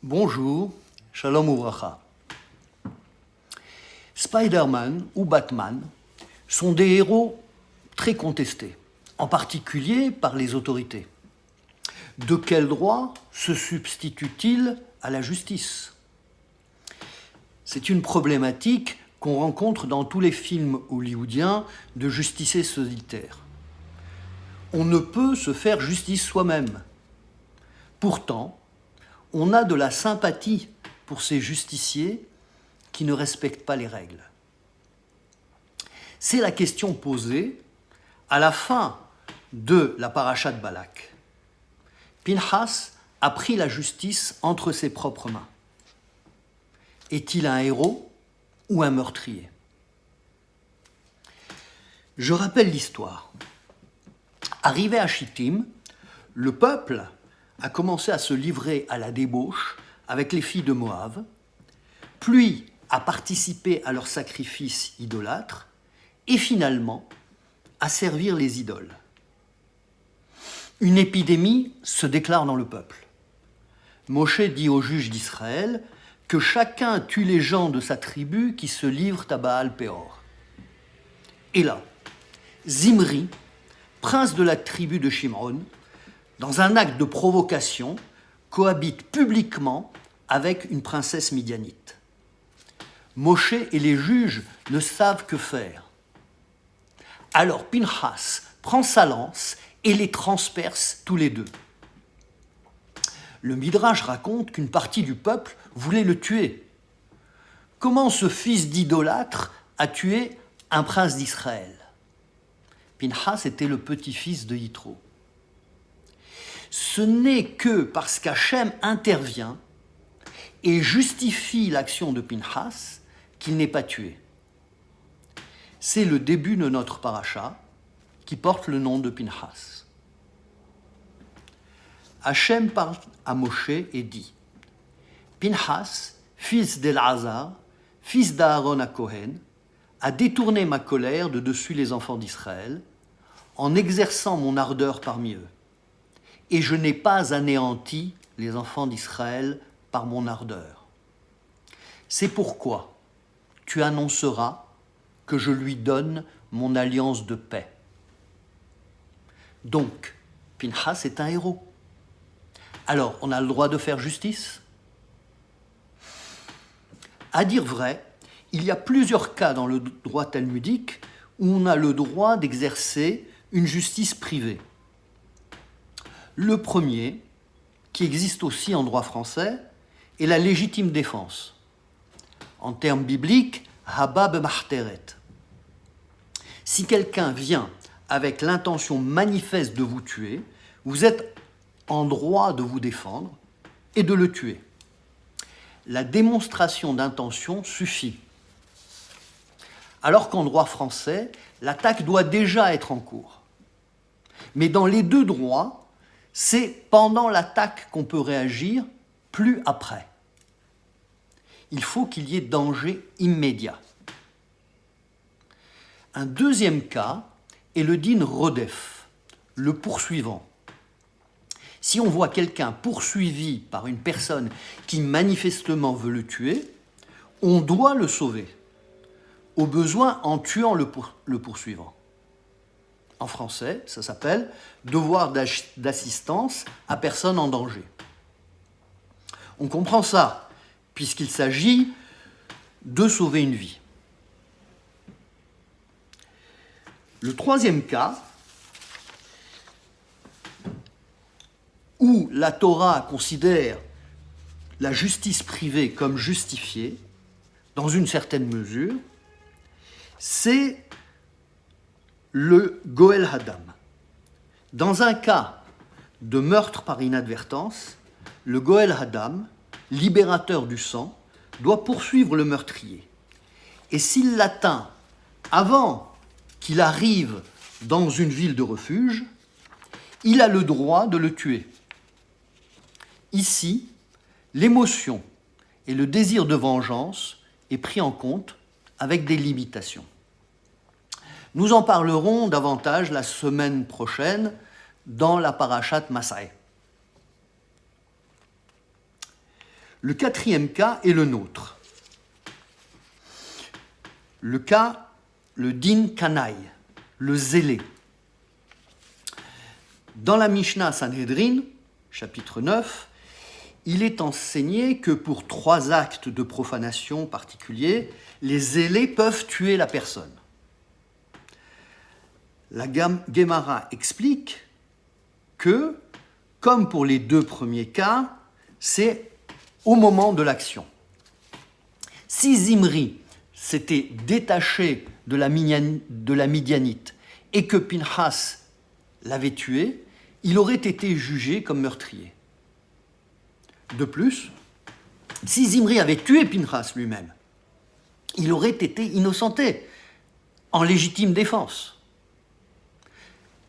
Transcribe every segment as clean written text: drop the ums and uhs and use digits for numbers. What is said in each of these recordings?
Bonjour, Shalom Uvracha. Spider-Man ou Batman sont des héros très contestés, en particulier par les autorités. De quel droit se substitue-t-il à la justice? C'est une problématique qu'on rencontre dans tous les films hollywoodiens de justiciers solitaires. On ne peut se faire justice soi-même. Pourtant, on a de la sympathie pour ces justiciers qui ne respectent pas les règles. C'est la question posée à la fin de la paracha de Balak. Pinchas a pris la justice entre ses propres mains. Est-il un héros ou un meurtrier? Je rappelle l'histoire. Arrivé à Chittim, le peuple a commencé à se livrer à la débauche avec les filles de Moab, puis à participer à leurs sacrifices idolâtres et finalement à servir les idoles. Une épidémie se déclare dans le peuple. Moshe dit aux juges d'Israël que chacun tue les gens de sa tribu qui se livrent à Baal Péor. Et là, Zimri, prince de la tribu de Shimron, dans un acte de provocation, cohabite publiquement avec une princesse midianite. Moshe et les juges ne savent que faire. Alors Pinchas prend sa lance et les transperce tous les deux. Le Midrash raconte qu'une partie du peuple voulait le tuer. Comment ce fils d'idolâtre a tué un prince d'Israël? Pinchas était le petit-fils de Yitro. Ce n'est que parce qu'Hachem intervient et justifie l'action de Pinchas qu'il n'est pas tué. C'est le début de notre paracha qui porte le nom de Pinchas. Hachem parle à Moshe et dit « Pinchas, fils d'Elazar, fils d'Aaron à Kohen, a détourné ma colère de dessus les enfants d'Israël en exerçant mon ardeur parmi eux. Et je n'ai pas anéanti les enfants d'Israël par mon ardeur. C'est pourquoi tu annonceras que je lui donne mon alliance de paix. » Donc, Pinchas est un héros. Alors, on a le droit de faire justice? À dire vrai, il y a plusieurs cas dans le droit talmudique où on a le droit d'exercer une justice privée. Le premier, qui existe aussi en droit français, est la légitime défense. En termes bibliques, haba b'machteret. Si quelqu'un vient avec l'intention manifeste de vous tuer, vous êtes en droit de vous défendre et de le tuer. La démonstration d'intention suffit. Alors qu'en droit français, l'attaque doit déjà être en cours. Mais dans les deux droits, c'est pendant l'attaque qu'on peut réagir, plus après. Il faut qu'il y ait danger immédiat. Un deuxième cas est le din rodef, le poursuivant. Si on voit quelqu'un poursuivi par une personne qui manifestement veut le tuer, on doit le sauver, au besoin en tuant le poursuivant. En français, ça s'appelle « devoir d'assistance à personne en danger ». On comprend ça, puisqu'il s'agit de sauver une vie. Le troisième cas, où la Torah considère la justice privée comme justifiée, dans une certaine mesure, c'est le Goel Hadam. Dans un cas de meurtre par inadvertance, le Goel Hadam, libérateur du sang, doit poursuivre le meurtrier. Et s'il l'atteint avant qu'il arrive dans une ville de refuge, il a le droit de le tuer. Ici, l'émotion et le désir de vengeance est pris en compte avec des limitations. Nous en parlerons davantage la semaine prochaine dans la parashat Masai. Le quatrième cas est le nôtre. Le cas, le din kanaï, le zélé. Dans la Mishnah Sanhedrin, chapitre 9, il est enseigné que pour 3 actes de profanation particuliers, les zélés peuvent tuer la personne. La Gemara explique que, comme pour les 2 premiers cas, c'est au moment de l'action. Si Zimri s'était détaché de la Midianite et que Pinchas l'avait tué, il aurait été jugé comme meurtrier. De plus, si Zimri avait tué Pinchas lui-même, il aurait été innocenté, en légitime défense.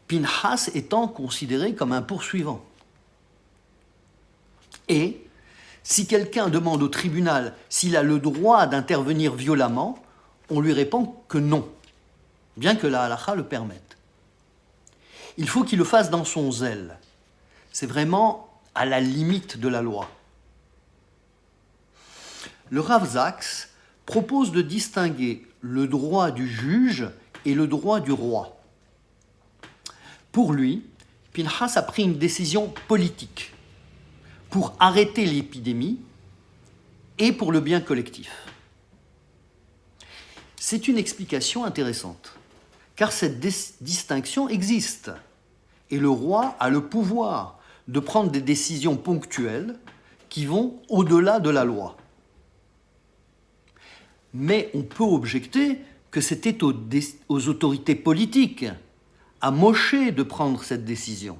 Pinchas étant considéré comme un poursuivant. Et si quelqu'un demande au tribunal s'il a le droit d'intervenir violemment, on lui répond que non, bien que la halakha le permette. Il faut qu'il le fasse dans son zèle. C'est vraiment à la limite de la loi. Le Rav Zaks propose de distinguer le droit du juge et le droit du roi. Pour lui, Pinchas a pris une décision politique pour arrêter l'épidémie et pour le bien collectif. C'est une explication intéressante, car cette distinction existe, et le roi a le pouvoir de prendre des décisions ponctuelles qui vont au-delà de la loi. Mais on peut objecter que c'était aux autorités politiques, à Moshe de prendre cette décision.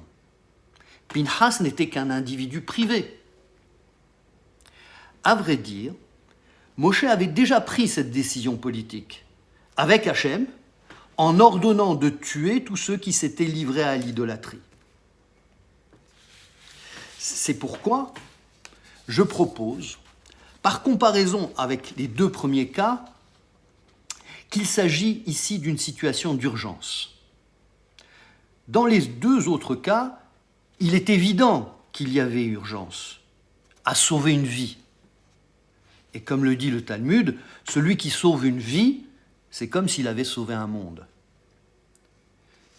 Pinchas n'était qu'un individu privé. À vrai dire, Moshe avait déjà pris cette décision politique, avec Hachem, en ordonnant de tuer tous ceux qui s'étaient livrés à l'idolâtrie. C'est pourquoi je propose, par comparaison avec les 2 premiers cas, qu'il s'agit ici d'une situation d'urgence. Dans les 2 autres cas, il est évident qu'il y avait urgence à sauver une vie. Et comme le dit le Talmud, celui qui sauve une vie, c'est comme s'il avait sauvé un monde.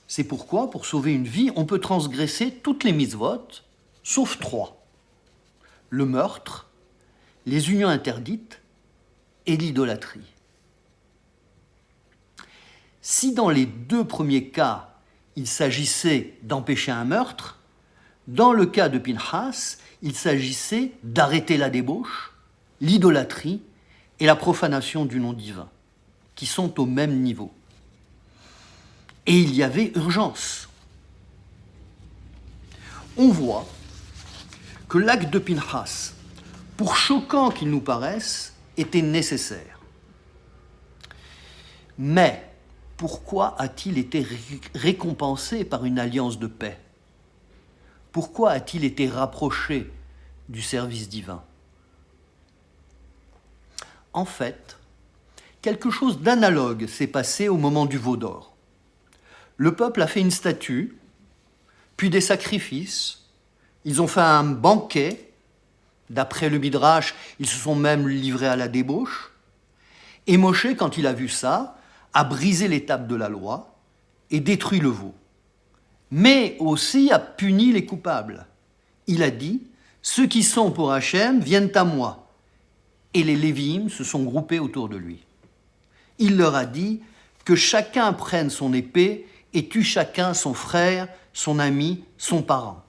C'est pourquoi, pour sauver une vie, on peut transgresser toutes les mitzvot, sauf 3. Le meurtre, les unions interdites et l'idolâtrie. Si dans les 2 premiers cas, il s'agissait d'empêcher un meurtre, dans le cas de Pinchas, il s'agissait d'arrêter la débauche, l'idolâtrie et la profanation du nom divin, qui sont au même niveau. Et il y avait urgence. On voit que l'acte de Pinchas, pour choquant qu'il nous paraisse, était nécessaire. Mais pourquoi a-t-il été récompensé par une alliance de paix ? Pourquoi a-t-il été rapproché du service divin ? En fait, quelque chose d'analogue s'est passé au moment du veau d'or. Le peuple a fait une statue, puis des sacrifices, ils ont fait un banquet, d'après le Midrash, ils se sont même livrés à la débauche, et Moshe, quand il a vu ça, a brisé les tables de la loi et détruit le veau. Mais aussi a puni les coupables. Il a dit, ceux qui sont pour Hachem viennent à moi. Et les Lévi'im se sont groupés autour de lui. Il leur a dit que chacun prenne son épée et tue chacun son frère, son ami, son parent.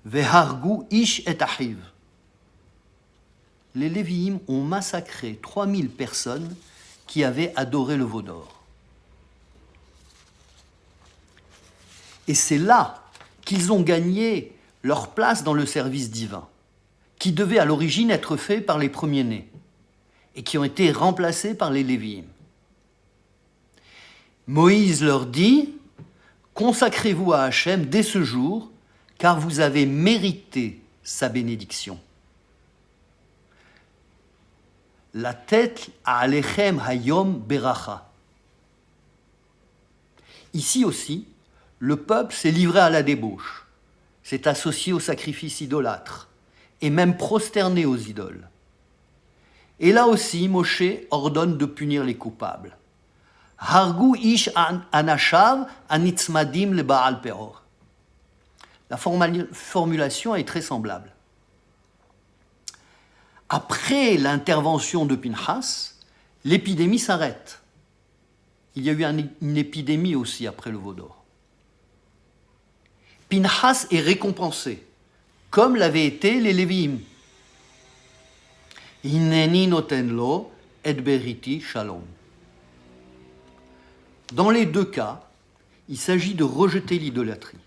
Vehargu ish et ahiv. Les Lévi'im ont massacré 3000 personnes qui avaient adoré le veau d'or. Et c'est là qu'ils ont gagné leur place dans le service divin, qui devait à l'origine être fait par les premiers-nés, et qui ont été remplacés par les Lévi'im. Moïse leur dit, consacrez-vous à Hachem dès ce jour, car vous avez mérité sa bénédiction. La tête à Alechem Hayom Beracha. Ici aussi, le peuple s'est livré à la débauche, s'est associé au sacrifice idolâtre et même prosternés aux idoles. Et là aussi, Moshe ordonne de punir les coupables. Hargu ish anashav anitzmadim le Baal Peor. La formulation est très semblable. Après l'intervention de Pinchas, l'épidémie s'arrête. Il y a eu une épidémie aussi après le veau d'or. Pinchas est récompensé, comme l'avaient été les Lévi'im. Hineni noten lo et beriti shalom. Dans les deux cas, il s'agit de rejeter l'idolâtrie.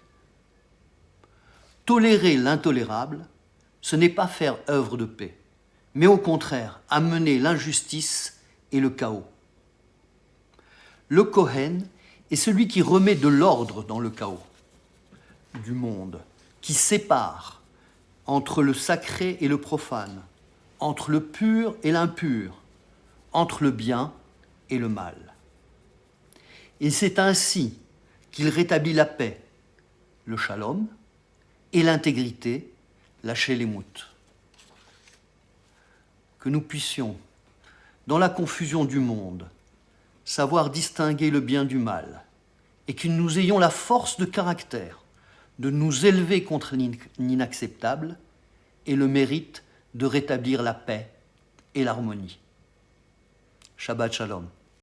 Tolérer l'intolérable, ce n'est pas faire œuvre de paix, mais au contraire, amener l'injustice et le chaos. Le Kohen est celui qui remet de l'ordre dans le chaos du monde, qui sépare entre le sacré et le profane, entre le pur et l'impur, entre le bien et le mal. Et c'est ainsi qu'il rétablit la paix, le shalom, et l'intégrité, la shélémout. Que nous puissions, dans la confusion du monde, savoir distinguer le bien du mal, et que nous ayons la force de caractère de nous élever contre l'inacceptable et le mérite de rétablir la paix et l'harmonie. Shabbat Shalom.